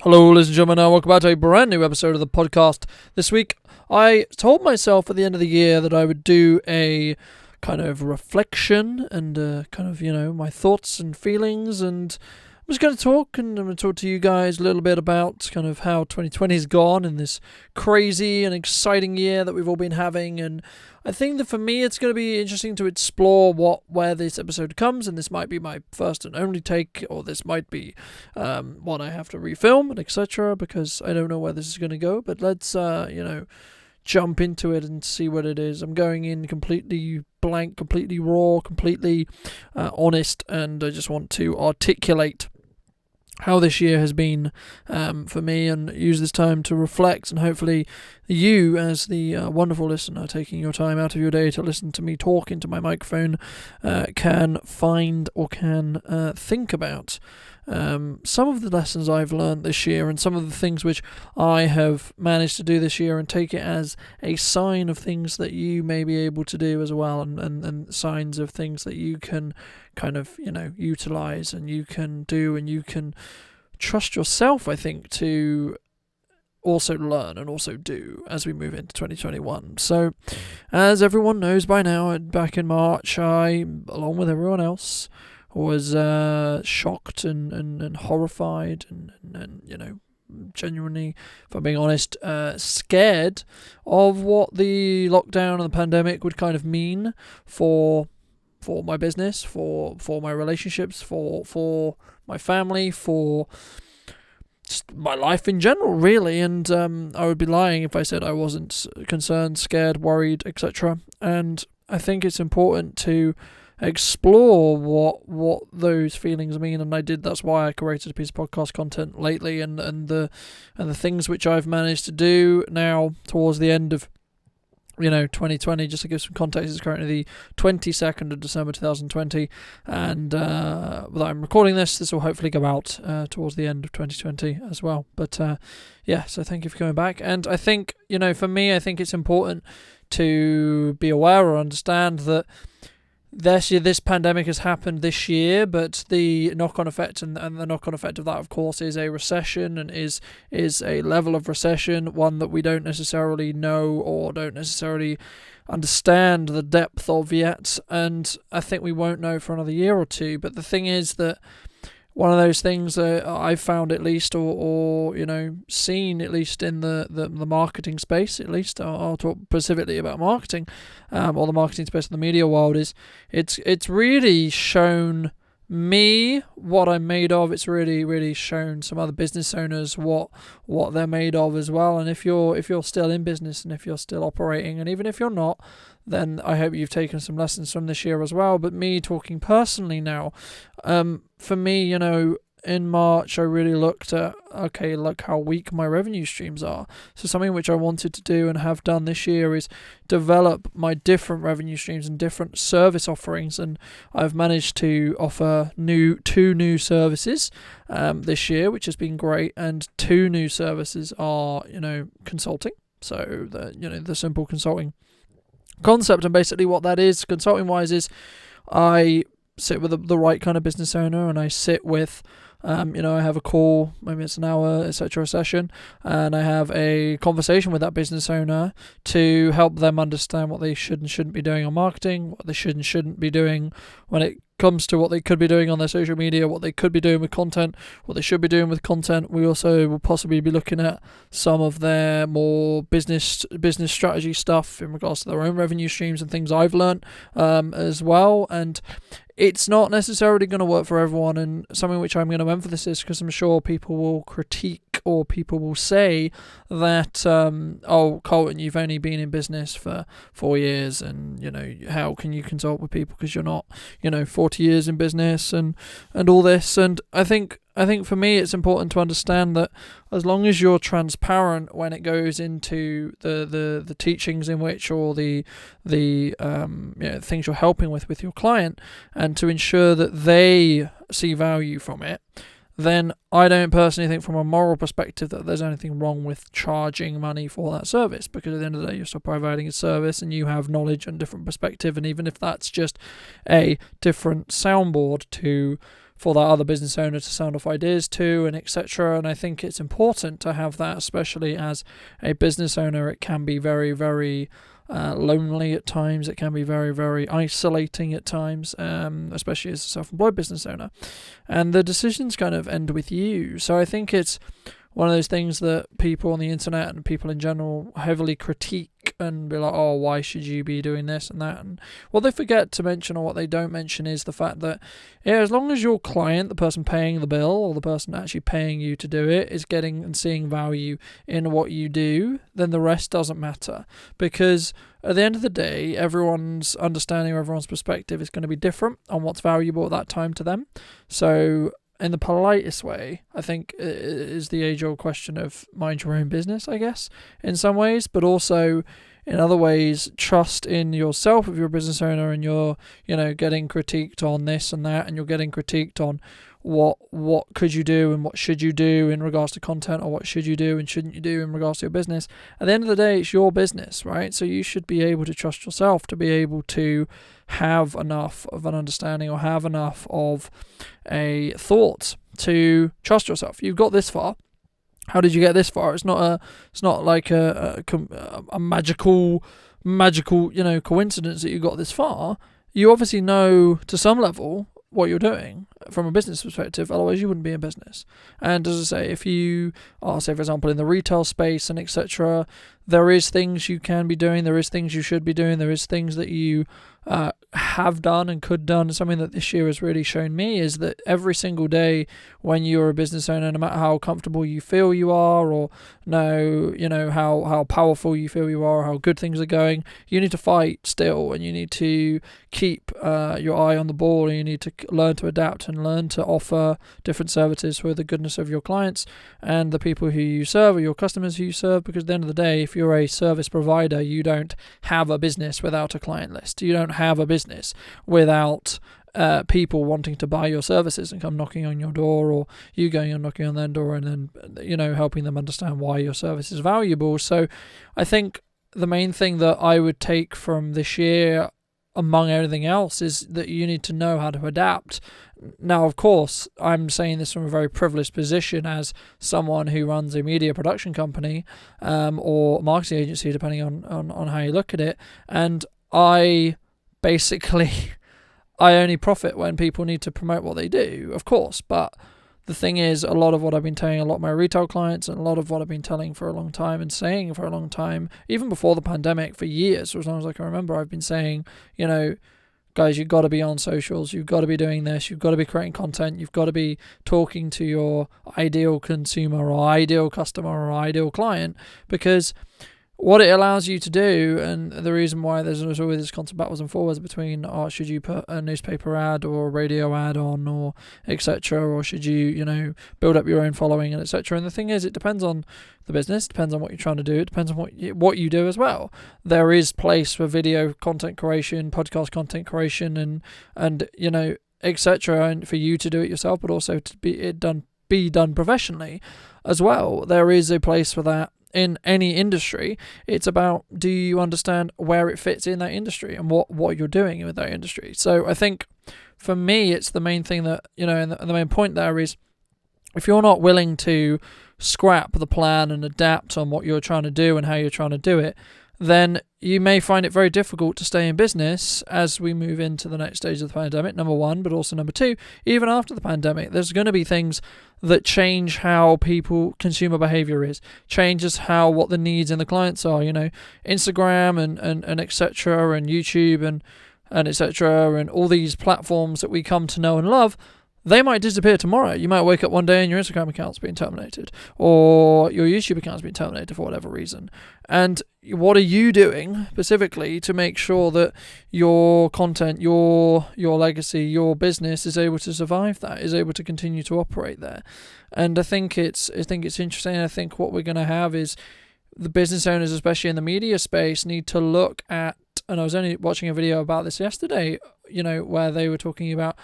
Hello, ladies and gentlemen, and welcome back to a brand new episode of the podcast. This week, I told myself at the end of the year that I would do a kind of reflection and my thoughts and feelings, and I'm just going to talk, and I'm going to talk to you guys a little bit about kind of how 2020's gone in this crazy and exciting year that we've all been having. And I think that for me, it's going to be interesting to explore where this episode comes, and this might be my first and only take, or this might be one I have to refilm, and etc., because I don't know where this is going to go. But let's jump into it and see what it is. I'm going in completely blank, completely raw, completely honest, and I just want to articulate how this year has been for me, and use this time to reflect, and hopefully you, as the wonderful listener taking your time out of your day to listen to me talk into my microphone, can find or can think about some of the lessons I've learned this year, and some of the things which I have managed to do this year, and take it as a sign of things that you may be able to do as well, and signs of things that you can kind of utilize, and you can do, and you can trust yourself, I think, to also learn and also do as we move into 2021. So, as everyone knows by now, back in March, I, along with everyone else, was shocked and horrified and genuinely, if I'm being honest, scared of what the lockdown and the pandemic would kind of mean for my business, for my relationships, for my family, for just my life in general, really. And I would be lying if I said I wasn't concerned, scared, worried, etc. And I think it's important to explore what those feelings mean, and I did. That's why I created a piece of podcast content lately, and the things which I've managed to do now towards the end of 2020. Just to give some context, it's currently the 22nd of December 2020, and that I'm recording this will hopefully go out towards the end of 2020 as well. But so thank you for coming back. And I think, for me, I think it's important to be aware or understand that this pandemic has happened this year, but the knock-on effect and the knock-on effect of that, of course, is a recession, and is a level of recession, one that we don't necessarily know or don't necessarily understand the depth of yet, and I think we won't know for another year or two. But the thing is that one of those things I've found, at least, or seen, at least in the marketing space, at least I'll talk specifically about marketing, or the marketing space in the media world, is it's really shown me what I'm made of. It's really shown some other business owners what they're made of as well. And if you're still in business, and if you're still operating, and even if you're not, then I hope you've taken some lessons from this year as well. But me talking personally now, for me, in March, I really looked at, look how weak my revenue streams are. So something which I wanted to do and have done this year is develop my different revenue streams and different service offerings. And I've managed to offer two new services this year, which has been great. And two new services are, consulting. So the simple consulting concept, and basically what that is, consulting wise, is I sit with the right kind of business owner, and I sit with I have a call, maybe it's an hour, etc., session, and I have a conversation with that business owner to help them understand what they should and shouldn't be doing on marketing, what they should and shouldn't be doing when it comes to what they could be doing on their social media, what they could be doing with content, what they should be doing with content. We also will possibly be looking at some of their more business strategy stuff in regards to their own revenue streams and things I've learned as well. And it's not necessarily going to work for everyone, and something which I'm going to emphasize, because I'm sure people will critique, or people will say that, Colton, you've only been in business for 4 years, and how can you consult with people because you're not 40 years in business and all this. And I think for me, it's important to understand that as long as you're transparent when it goes into the teachings in which, or the things you're helping with your client, and to ensure that they see value from it, then I don't personally think, from a moral perspective, that there's anything wrong with charging money for that service, because at the end of the day, you're still providing a service, and you have knowledge and different perspective. And even if that's just a different soundboard to for that other business owner to sound off ideas to, and etc. And I think it's important to have that, especially as a business owner. It can be very, very lonely at times. It can be very, very isolating at times, especially as a self-employed business owner. And the decisions kind of end with you. So I think it's one of those things that people on the internet and people in general heavily critique and be like, oh, why should you be doing this and that? And what they forget to mention, or what they don't mention, is the fact that, as long as your client, the person paying the bill or the person actually paying you to do it, is getting and seeing value in what you do, then the rest doesn't matter. Because at the end of the day, everyone's understanding or everyone's perspective is going to be different on what's valuable at that time to them. So in the politest way, I think it is the age-old question of mind your own business, I guess, in some ways, but also in other ways, trust in yourself if you're a business owner and you're, getting critiqued on this and that, and you're getting critiqued on what could you do and what should you do in regards to content, or what should you do and shouldn't you do in regards to your business. At the end of the day, it's your business, right? So you should be able to trust yourself to be able to have enough of an understanding or have enough of a thought to trust yourself. You've got this far. How did you get this far? It's not like a magical coincidence that you got this far. You obviously know to some level what you're doing from a business perspective, otherwise you wouldn't be in business. And as I say, if you are, say for example, in the retail space and etc., there is things you can be doing, there is things you should be doing, there is things that you have done and could done. Something that this year has really shown me is that every single day when you're a business owner, no matter how comfortable you feel you are, or how powerful you feel you are, or how good things are going, you need to fight still, and you need to keep your eye on the ball, and you need to learn to adapt and learn to offer different services for the goodness of your clients and the people who you serve, or your customers who you serve. Because at the end of the day, if you're a service provider, you don't have a business without a client list. You don't have a business without people wanting to buy your services and come knocking on your door, or you going and knocking on their door and then helping them understand why your service is valuable. So I think the main thing that I would take from this year, among everything else, is that you need to know how to adapt. Now, of course, I'm saying this from a very privileged position as someone who runs a media production company or marketing agency, depending on how you look at it. And I only profit when people need to promote what they do, of course. But the thing is, a lot of what I've been telling a lot of my retail clients, and a lot of what I've been telling for a long time and saying for a long time, even before the pandemic, for years, for as long as I can remember, I've been saying, guys, you've got to be on socials, you've got to be doing this, you've got to be creating content, you've got to be talking to your ideal consumer or ideal customer or ideal client, because what it allows you to do, and the reason why there's always this constant backwards and forwards between, should you put a newspaper ad or a radio ad on, or etc., or should you, build up your own following and etc. And the thing is, it depends on the business, depends on what you're trying to do, it depends on what you do as well. There is place for video content creation, podcast content creation, and etc., and for you to do it yourself, but also to be done professionally as well. There is a place for that in any industry. It's about, do you understand where it fits in that industry and what you're doing with that industry? So I think for me, it's the main thing that, and the main point there is, if you're not willing to scrap the plan and adapt on what you're trying to do and how you're trying to do it, then you may find it very difficult to stay in business as we move into the next stage of the pandemic, number one, but also number two, even after the pandemic, there's going to be things that change how consumer behavior is, changes what the needs and the clients are, Instagram and etc., and YouTube and etc., and all these platforms that we come to know and love. They might disappear tomorrow. You might wake up one day and your Instagram account's been terminated, or your YouTube account's been terminated for whatever reason. And what are you doing specifically to make sure that your content, your legacy, your business is able to survive that, is able to continue to operate there? And I think it's interesting. I think what we're going to have is the business owners, especially in the media space, need to look at, and I was only watching a video about this yesterday, where they were talking about,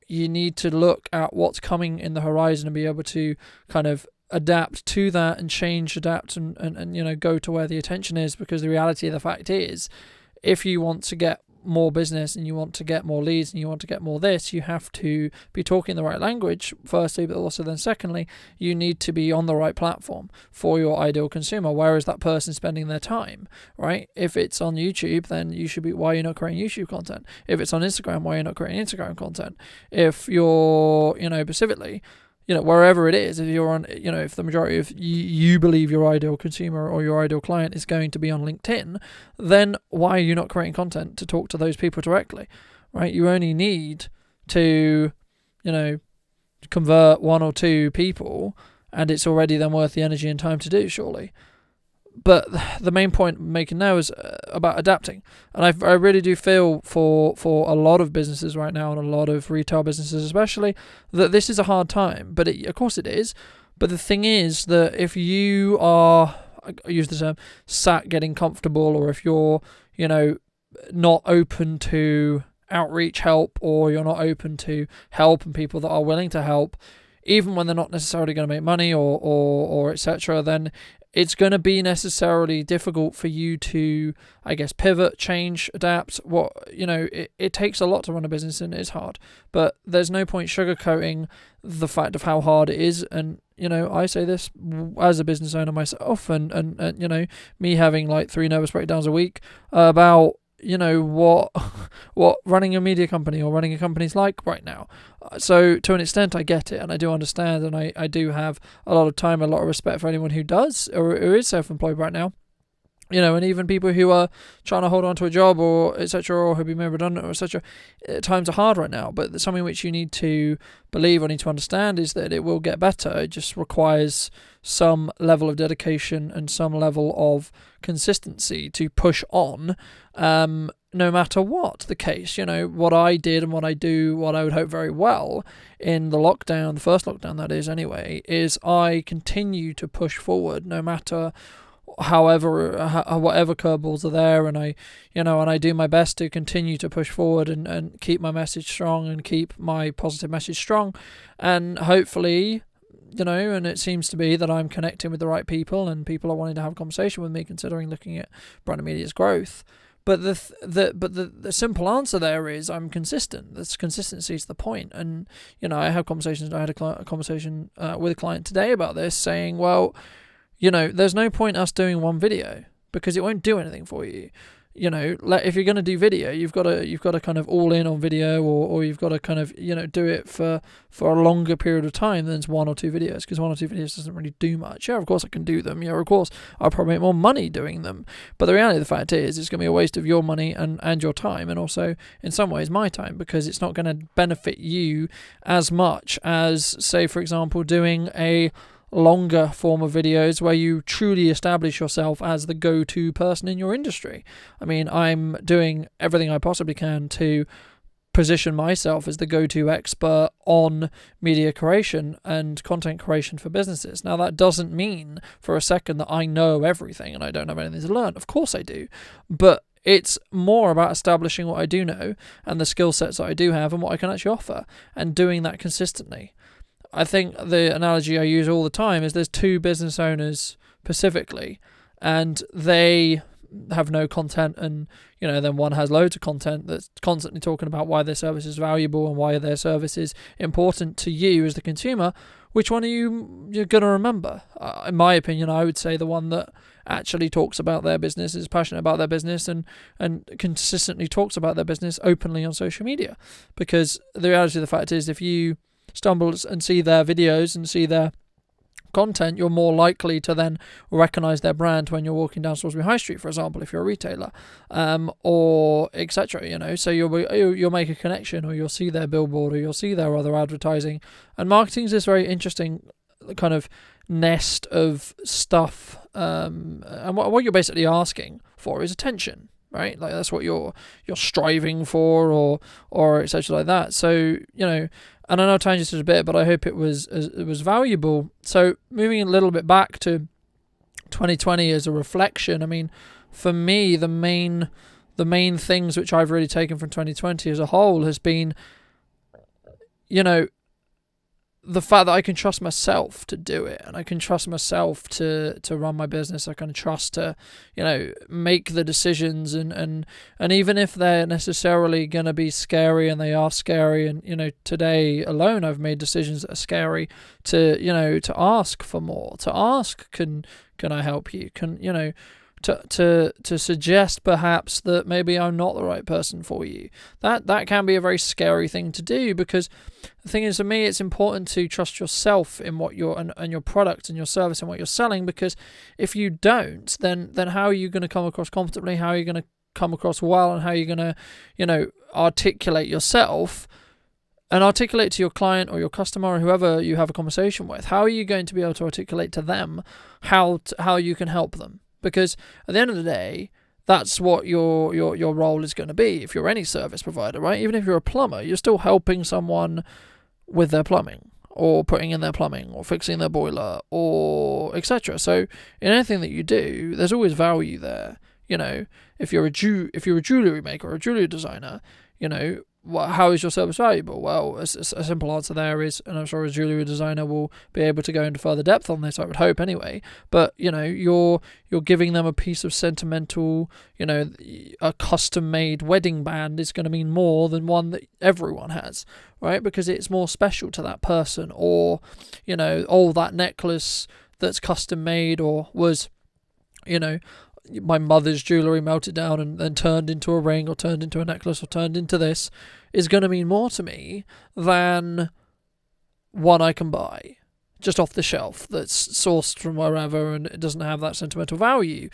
you need to look at what's coming in the horizon and be able to kind of adapt to that and change, adapt and go to where the attention is, because the reality of the fact is, if you want to get more business and you want to get more leads and you want to get more this, you have to be talking the right language, firstly, but also then secondly, you need to be on the right platform for your ideal consumer. Where is that person spending their time, right? If it's on YouTube, then you should be, why are you not creating YouTube content? If it's on Instagram, why are you not creating Instagram content? If you're, specifically, wherever it is, if you're on, if the majority of you believe your ideal consumer or your ideal client is going to be on LinkedIn, then why are you not creating content to talk to those people directly, right? You only need to, convert 1 or 2 people, and it's already then worth the energy and time to do, surely. But the main point I'm making now is about adapting. And I really do feel for a lot of businesses right now, and a lot of retail businesses especially, that this is a hard time. But of course it is. But the thing is that if you are, I use the term, sat getting comfortable, or if you're, not open to outreach help, or you're not open to help and people that are willing to help, even when they're not necessarily going to make money or etc., then it's going to be necessarily difficult for you to, I guess, pivot, change, adapt. It takes a lot to run a business, and it's hard. But there's no point sugarcoating the fact of how hard it is. And, I say this as a business owner myself, and me having like 3 nervous breakdowns a week about, what running a media company or running a company is like right now. So to an extent I get it, and I do understand, and I do have a lot of time, a lot of respect for anyone who does or who is self-employed right now. And even people who are trying to hold on to a job or etc., or who've been made redundant or etc. Times are hard right now, but something which you need to believe or need to understand is that it will get better. It just requires some level of dedication and some level of consistency to push on, no matter what the case. What I did and what I do, what I would hope very well in the lockdown, the first lockdown that is anyway, is I continue to push forward no matter whatever curveballs are there, and I do my best to continue to push forward and keep my message strong and keep my positive message strong, and hopefully, and it seems to be that I'm connecting with the right people, and people are wanting to have a conversation with me, considering looking at Branded Media's growth. But the simple answer there is I'm consistent. This consistency is the point. And I have conversations. I had a conversation with a client today about this, saying, well, there's no point us doing one video because it won't do anything for you. If you're going to do video, you've got to kind of all in on video, or you've got to kind of, do it for a longer period of time than 1 or 2 videos, because 1 or 2 videos doesn't really do much. Yeah, of course I can do them. Yeah, of course I'll probably make more money doing them. But the reality of the fact is it's going to be a waste of your money and your time, and also in some ways my time, because it's not going to benefit you as much as, say, for example, doing a longer form of videos where you truly establish yourself as the go-to person in your industry. I mean, I'm doing everything I possibly can to position myself as the go-to expert on media creation and content creation for businesses. Now, that doesn't mean for a second that I know everything and I don't have anything to learn. Of course I do. But it's more about establishing what I do know and the skill sets that I do have and what I can actually offer, and doing that consistently. I think the analogy I use all the time is there's 2 business owners specifically, and they have no content, and then one has loads of content that's constantly talking about why their service is valuable and why their service is important to you as the consumer. Which one are you're going to remember? In my opinion, I would say the one that actually talks about their business, is passionate about their business, and consistently talks about their business openly on social media. Because the reality of the fact is, if you stumble and see their videos and see their content, you're more likely to then recognize their brand when you're walking down Salisbury High Street, for example, if you're a retailer, or etc. So you'll make a connection, or you'll see their billboard, or you'll see their other advertising. And marketing is this very interesting kind of nest of stuff, and what you're basically asking for is attention, right? Like that's what you're striving for, or etc. like that. So and I know I tangent a bit, but I hope it was valuable. So moving a little bit back to 2020 as a reflection, I mean, for me, the main things which I've really taken from 2020 as a whole has been, the fact that I can trust myself to do it, and I can trust myself to run my business. I can trust to, make the decisions, and even if they're necessarily going to be scary, and they are scary, and today alone I've made decisions that are scary, to ask for more, to ask, can I help you, to suggest perhaps that maybe I'm not the right person for you. That can be a very scary thing to do, because the thing is, for me, it's important to trust yourself in what you're and your product and your service and what you're selling, because if you don't, then how are you going to come across confidently? How are you going to come across well? And how are you going to articulate yourself and articulate to your client or your customer or whoever you have a conversation with? How are you going to be able to articulate to them how you can help them? Because at the end of the day, that's what your role is going to be if you're any service provider, right? Even if you're a plumber, you're still helping someone with their plumbing, or putting in their plumbing, or fixing their boiler, or etc. So in anything that you do, there's always value there. If you're a jewelry maker or a jewelry designer, how is your service valuable? Well, a simple answer there is, and I'm sure a jewelry designer will be able to go into further depth on this, I would hope anyway, but you're giving them a piece of sentimental, a custom-made wedding band is going to mean more than one that everyone has, right? Because it's more special to that person. Or that necklace that's custom made, or was my mother's jewellery melted down and then turned into a ring, or turned into a necklace, or turned into this, is going to mean more to me than one I can buy just off the shelf that's sourced from wherever and it doesn't have that sentimental value.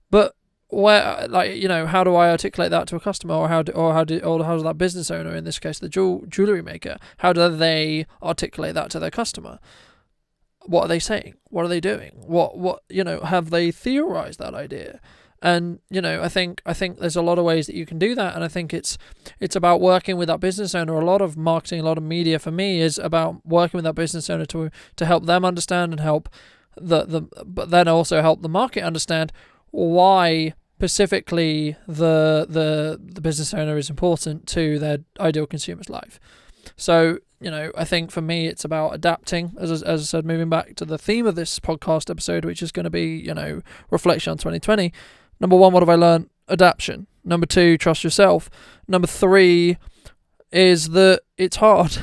But how do I articulate that to a customer, or how does that business owner, in this case the jewellery maker, how do they articulate that to their customer? What are they saying? What are they doing? What have they theorized that idea? And I think there's a lot of ways that you can do that, and I think it's about working with that business owner. A lot of marketing, a lot of media for me is about working with that business owner to help them understand, and help but then also help the market understand why specifically the business owner is important to their ideal consumer's life. So, I think for me, it's about adapting, as I said, moving back to the theme of this podcast episode, which is going to be, reflection on 2020. Number 1, what have I learned? Adaptation. Number 2, trust yourself. Number 3 is that it's hard.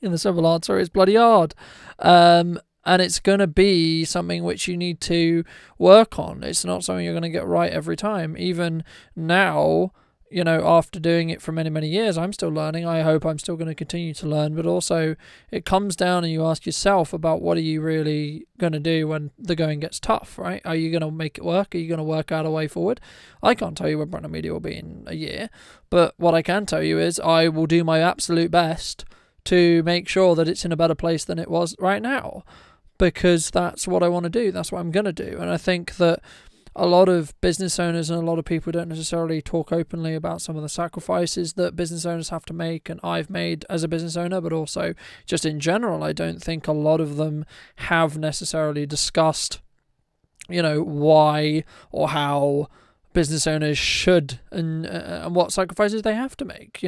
The simple answer is bloody hard. And it's going to be something which you need to work on. It's not something you're going to get right every time. Even now, after doing it for many, many years, I'm still learning. I hope I'm still going to continue to learn, but also it comes down and you ask yourself about what are you really going to do when the going gets tough, right? Are you going to make it work? Are you going to work out a way forward? I can't tell you where Brandon Media will be in a year, but what I can tell you is I will do my absolute best to make sure that it's in a better place than it was right now, because that's what I want to do. That's what I'm going to do. And I think that a lot of business owners and a lot of people don't necessarily talk openly about some of the sacrifices that business owners have to make, and I've made as a business owner, but also just in general, I don't think a lot of them have necessarily discussed, why or how business owners should and what sacrifices they have to make.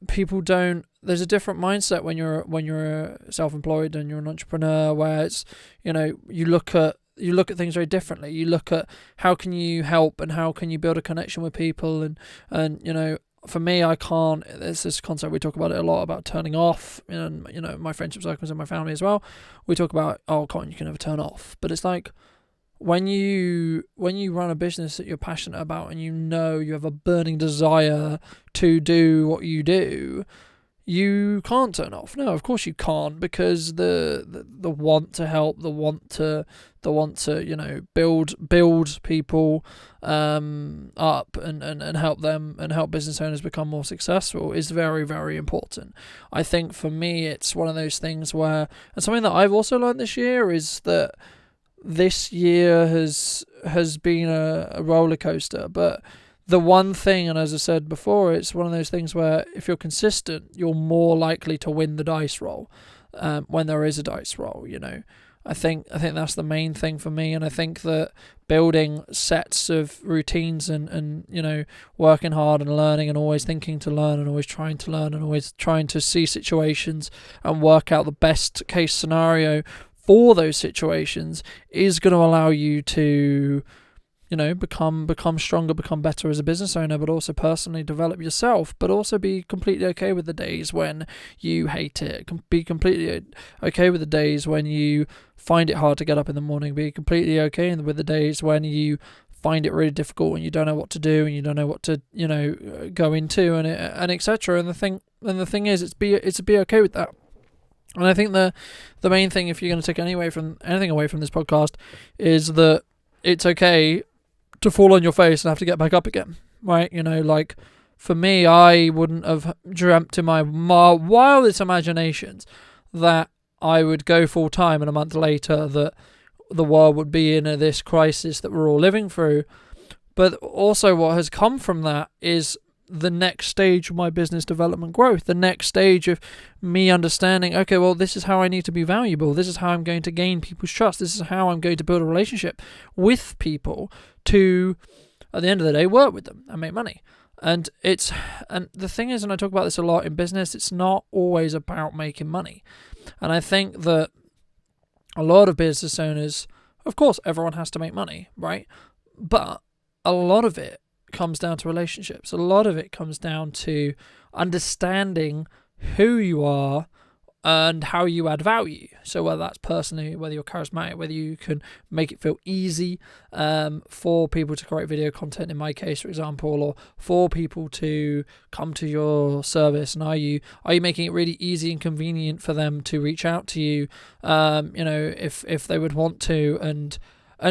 People don't. There's a different mindset when you're self-employed and you're an entrepreneur, where it's you look at things very differently. You look at how can you help and how can you build a connection with people, and for me, I can't. There's this concept, we talk about it a lot, about turning off, and my friendship circles and my family as well. We talk about, Colin, you can never turn off, but it's like when you run a business that you're passionate about and you have a burning desire to do what you do, you can't turn off. No, of course you can't, because the want to help, the want to build people up and help them and help business owners become more successful is very, very important. I think for me, it's one of those things where, and something that I've also learned this year is that this year has been a roller coaster, but the one thing, and as I said before, it's one of those things where if you're consistent, you're more likely to win the dice roll when there is a dice roll. I think that's the main thing for me, and I think that building sets of routines and working hard and learning and always thinking to learn and always trying to learn and always trying to see situations and work out the best case scenario for those situations is going to allow you to become stronger, become better as a business owner, but also personally develop yourself, but also be completely okay with the days when you hate it. Be completely okay with the days when you find it hard to get up in the morning. Be completely okay with the days when you find it really difficult and you don't know what to do and you don't know what to go into and etc. And the thing is, it's to be okay with that. And I think the main thing, if you're going to take anything away from this podcast, is that it's okay to fall on your face and have to get back up again, right? Like for me, I wouldn't have dreamt in my wildest imaginations that I would go full time and a month later that the world would be in this crisis that we're all living through. But also what has come from that is the next stage of my business development growth, the next stage of me understanding, okay, well, this is how I need to be valuable. This is how I'm going to gain people's trust. This is how I'm going to build a relationship with people to, at the end of the day, work with them and make money. And the thing is, and I talk about this a lot in business, it's not always about making money. And I think that a lot of business owners, of course, everyone has to make money, right? But a lot of it comes down to relationships. A lot of it comes down to understanding who you are and how you add value. So whether that's personally, whether you're charismatic, whether you can make it feel easy for people to create video content, in my case, for example, or for people to come to your service, and are you making it really easy and convenient for them to reach out to you, if they would want to, and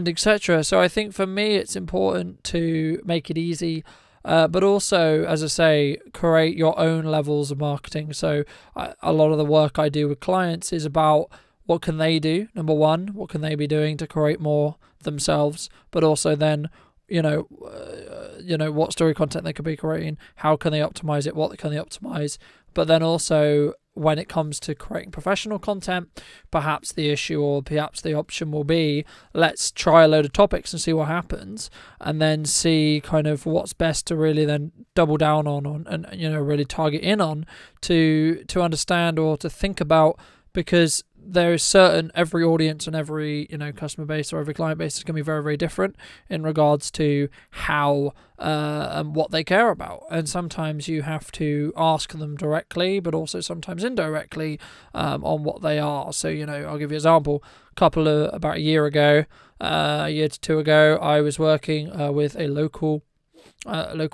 etc. So I think for me, it's important to make it easy, but also, as I say, create your own levels of marketing. So a lot of the work I do with clients is about what can they do. Number one, what can they be doing to create more themselves, but also then, what story content they could be creating, how can they optimize it, what can they optimize, but then also when it comes to creating professional content, perhaps the issue or perhaps the option will be, let's try a load of topics and see what happens, and then see kind of what's best to really then double down on and really target in on to understand or to think about, because there is every audience and every customer base or every client base is going to be very, very different in regards to how and what they care about. And sometimes you have to ask them directly, but also sometimes indirectly on what they are. So I'll give you an example. About a year to two ago, I was working with a local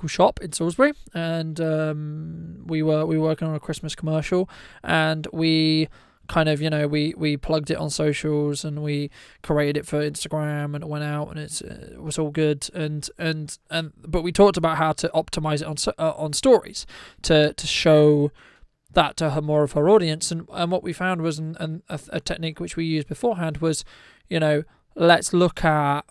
shop in Salisbury, and we were working on a Christmas commercial, and we kind of we plugged it on socials and we created it for Instagram, and it went out, and it was all good, but we talked about how to optimize it on stories to show that to more of her audience, and what we found was, and a technique which we used beforehand was, let's look at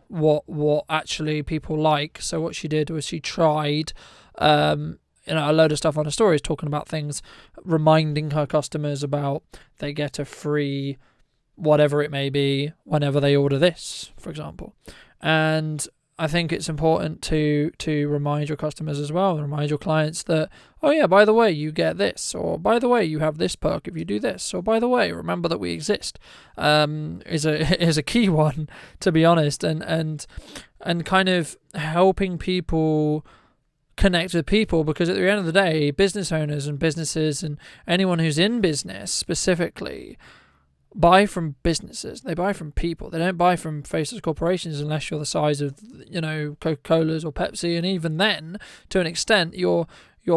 what actually people like. So what she did was she tried a load of stuff on her stories, talking about things, reminding her customers about they get a free whatever it may be whenever they order this, for example. And I think it's important to remind your customers as well, and remind your clients that, oh yeah, by the way, you get this, or by the way, you have this perk if you do this, or by the way, remember that we exist, is a key one, to be honest, and kind of helping people connect with people, because at the end of the day, business owners and businesses and anyone who's in business specifically buy from businesses. They buy from people. They don't buy from faceless corporations unless you're the size of Coca-Cola's or Pepsi, and even then, to an extent, you're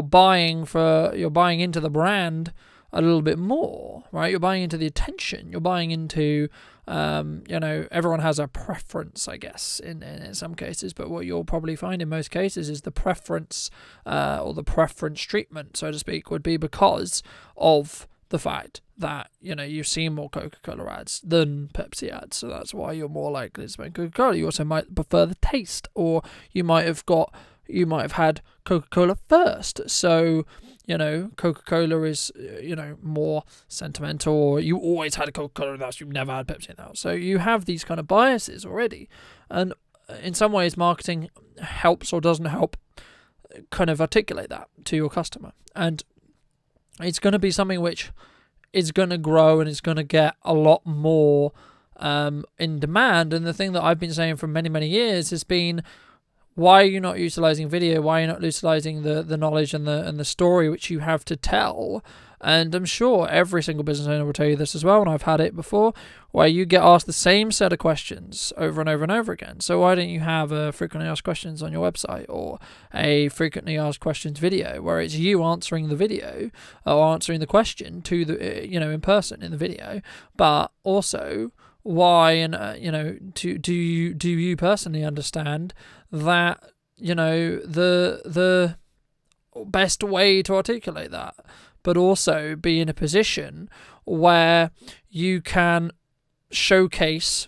buying into the brand a little bit more, right? You're buying into the attention. You're buying into everyone has a preference, I guess, in some cases, but what you'll probably find in most cases is the preference or the preference treatment, so to speak, would be because of the fact that you've seen more Coca-Cola ads than Pepsi ads, so that's why you're more likely to spend Coca-Cola. You also might prefer the taste, or you might have had Coca-Cola first, so Coca-Cola is, more sentimental, or you always had a Coca-Cola in the house, you've never had Pepsi in the house. So you have these kind of biases already. And in some ways, marketing helps or doesn't help kind of articulate that to your customer. And it's going to be something which is going to grow and it's going to get a lot more in demand. And the thing that I've been saying for many, many years has been, why are you not utilizing video? Why are you not utilizing the knowledge and the story which you have to tell? And I'm sure every single business owner will tell you this as well, and I've had it before, where you get asked the same set of questions over and over and over again. So why don't you have a frequently asked questions on your website, or a frequently asked questions video where it's you answering the video or answering the question to the in person in the video, but also why, and do you personally understand that the best way to articulate that, but also be in a position where you can showcase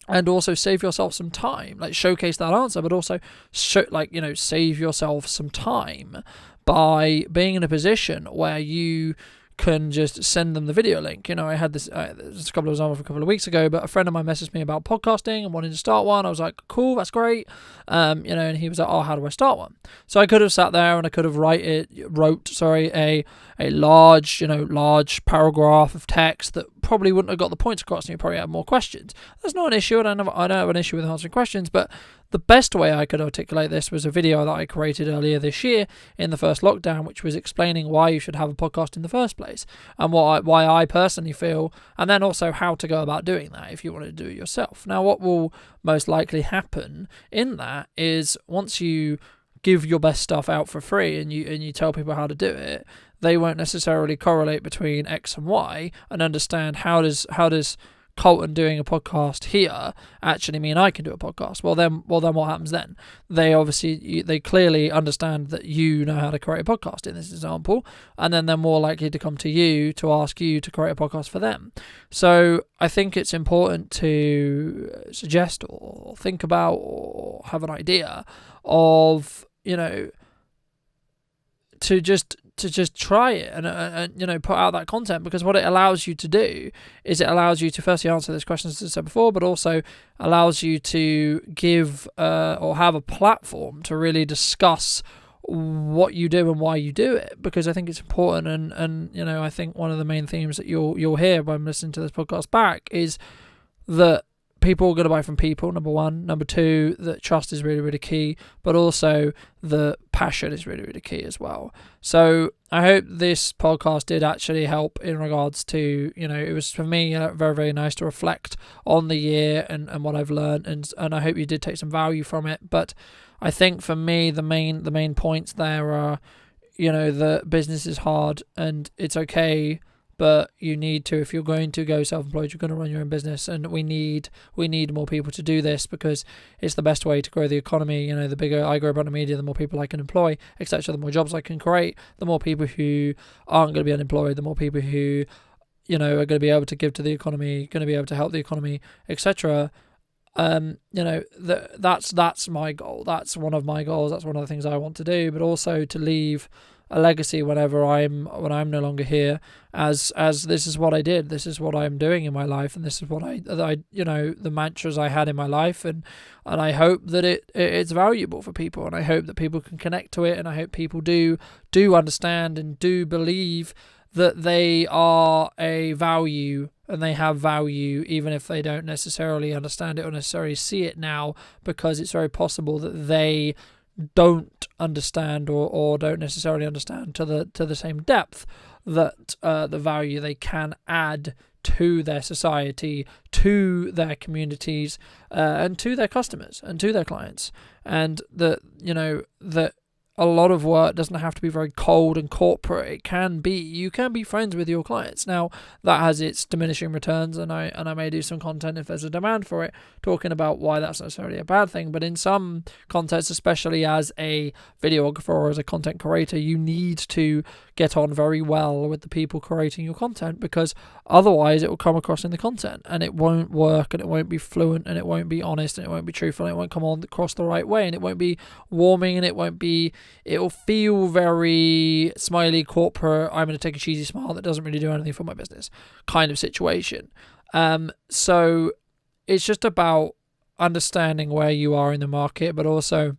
and also save yourself some time, like showcase that answer, but also save yourself some time by being in a position where you can just send them the video link. I had this a couple of examples a couple of weeks ago, but a friend of mine messaged me about podcasting and wanting to start one. I was like, cool, that's great. And he was like, oh, how do I start one? So I could have sat there and I could have wrote a large paragraph of text that probably wouldn't have got the points across, and you probably have more questions. That's not an issue. I don't have an issue with answering questions, but the best way I could articulate this was a video that I created earlier this year in the first lockdown, which was explaining why you should have a podcast in the first place, and why I personally feel, and then also how to go about doing that if you want to do it yourself. Now, what will most likely happen in that is, once you give your best stuff out for free and you tell people how to do it, they won't necessarily correlate between X and Y and understand how does Colton doing a podcast here actually mean I can do a podcast. Well then what happens then? They clearly understand that you know how to create a podcast in this example, and then they're more likely to come to you to ask you to create a podcast for them. So I think it's important to suggest or think about or have an idea of, to just try it and put out that content, because what it allows you to do is it allows you to firstly answer those questions as I said before, but also allows you to give or have a platform to really discuss what you do and why you do it, because I think it's important. And I think one of the main themes that you'll hear when listening to this podcast back is that people are going to buy from people, number one. Number two, that trust is really, really key, but also the passion is really, really key as well. So I hope this podcast did actually help in regards to, it was for me very, very nice to reflect on the year and what I've learned, and I hope you did take some value from it. But I think for me, the main points there are, the business is hard and it's okay, but you need to, if you're going to go self-employed, you're going to run your own business, and we need more people to do this, because it's the best way to grow the economy. The bigger I grow Brandon Media, the more people I can employ, etc. The more jobs I can create, the more people who aren't going to be unemployed, the more people who, are going to be able to give to the economy, going to be able to help the economy, etc. That's my goal. That's one of my goals. That's one of the things I want to do, but also to leave a legacy when I'm no longer here, as this is what I did, this is what I'm doing in my life, and this is what I the mantras I had in my life, and I hope that it's valuable for people, and I hope that people can connect to it, and I hope people do understand and do believe that they are a value, and they have value even if they don't necessarily understand it or necessarily see it now, because it's very possible that they don't understand or don't necessarily understand to the same depth that the value they can add to their society, to their communities, and to their customers and to their clients, and that a lot of work doesn't have to be very cold and corporate. You can be friends with your clients. Now, that has its diminishing returns, and I may do some content if there's a demand for it, talking about why that's necessarily a bad thing. But in some contexts, especially as a videographer or as a content creator, you need to get on very well with the people creating your content, because otherwise it will come across in the content and it won't work, and it won't be fluent, and it won't be honest, and it won't be truthful, and it won't come on across the right way, and it won't be warming, and it won't be it'll feel very smiley, corporate, I'm going to take a cheesy smile that doesn't really do anything for my business kind of situation. So it's just about understanding where you are in the market, but also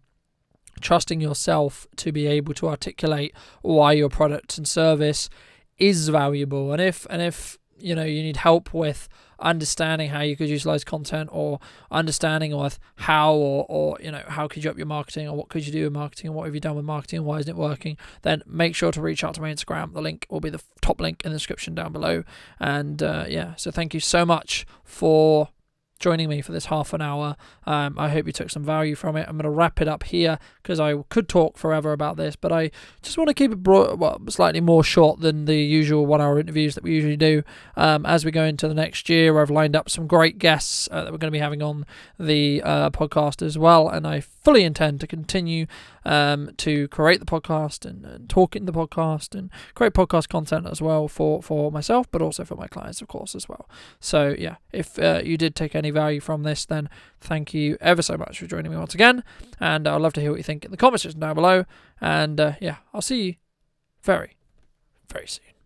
trusting yourself to be able to articulate why your product and service is valuable. And if you need help with understanding how you could utilize content, or understanding with how or how could you up your marketing, or what could you do with marketing, and what have you done with marketing, and why isn't it working, then make sure to reach out to my Instagram. The link will be the top link in the description down below. And so thank you so much for joining me for this half an hour. I hope you took some value from it. I'm going to wrap it up here because I could talk forever about this, but I just want to keep it slightly more short than the usual 1 hour interviews that we usually do as we go into the next year, where I've lined up some great guests that we're going to be having on the podcast as well. And I fully intend to continue to create the podcast and talk in the podcast and create podcast content as well for myself, but also for my clients, of course, as well. So yeah, if you did take any value from this, then thank you ever so much for joining me once again, and I'd love to hear what you think in the comment section down below. And I'll see you very, very soon.